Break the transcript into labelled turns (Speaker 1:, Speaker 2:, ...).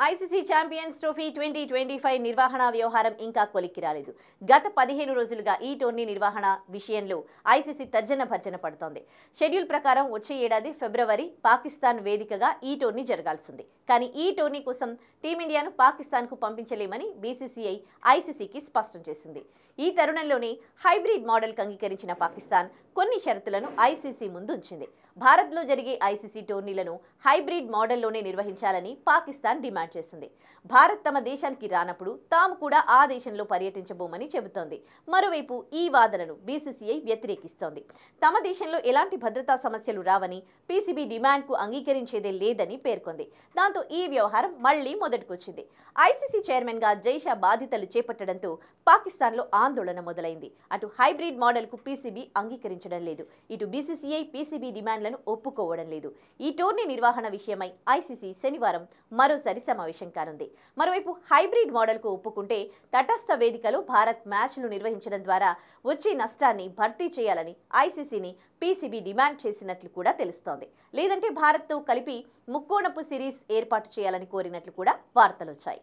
Speaker 1: ICC champions trophy 2025 నిర్వహణ వ్యవహారం ఇంకా కొలిక్కి రాలేదు. గత 15 రోజులుగా ఈ టోర్నీ నిర్వహణ విషయంలో ఐసీసీ తర్జన భర్జన పడుతోంది. షెడ్యూల్ ప్రకారం వచ్చే ఏడాది ఫిబ్రవరి పాకిస్తాన్ వేదికగా ఈ టోర్నీ జరగాల్సింది. కానీ ఈ టోర్నీ కోసం టీమిండియాను పాకిస్తాన్కు పంపించలేమని బీసీసీఐ ఐసీసీకి స్పష్టం చేసింది. ఈ తరుణంలోనే హైబ్రిడ్ మోడల్కు అంగీకరించిన పాకిస్తాన్ కొన్ని షరతులను ఐసీసీ ముందు ఉంచింది. భారత్లో జరిగే ఐసీసీ టోర్నీలను హైబ్రిడ్ మోడల్లోనే నిర్వహించాలని పాకిస్తాన్ డిమాండ్ చేసింది. భారత్ తమ దేశానికి రానప్పుడు తాము కూడా ఆ దేశంలో పర్యటించబోమని చెబుతోంది. మరోవైపు ఈ వాదనను బీసీసీఐ వ్యతిరేకిస్తోంది. తమ దేశంలో ఎలాంటి భద్రతా సమస్యలు రావని, పీసీబీ డిమాండ్కు అంగీకరించేదే లేదని పేర్కొంది. దాంతో ఈ వ్యవహారం మళ్లీ మొదటికొచ్చింది. ఐసీసీ చైర్మన్గా జైషా బాధ్యతలు చేపట్టడంతో పాకిస్తాన్లో ఆందోళన మొదలైంది. అటు హైబ్రిడ్ మోడల్కు పీసీబీ అంగీకరించడం లేదు, ఇటు బీసీసీఐ పీసీబీ డిమాండ్లను ఒప్పుకోవడం లేదు. ఈ టోర్నీ నిర్వహణ విషయమై ఐసీసీ శనివారం మరోసారి సమావేశం కానుంది. మరోవైపు హైబ్రిడ్ మోడల్కు ఒప్పుకుంటే తటస్థ వేదికలో భారత్ మ్యాచ్లు నిర్వహించడం ద్వారా వచ్చే నష్టాన్ని భర్తీ చేయాలని ఐసీసీని పీసీబీ డిమాండ్ చేసినట్లు కూడా తెలుస్తోంది. లేదంటే భారత్తో కలిపి ముక్కోణపు సిరీస్ ఏర్పాటు చేయాలని కోరినట్లు కూడా వార్తలొచ్చాయి.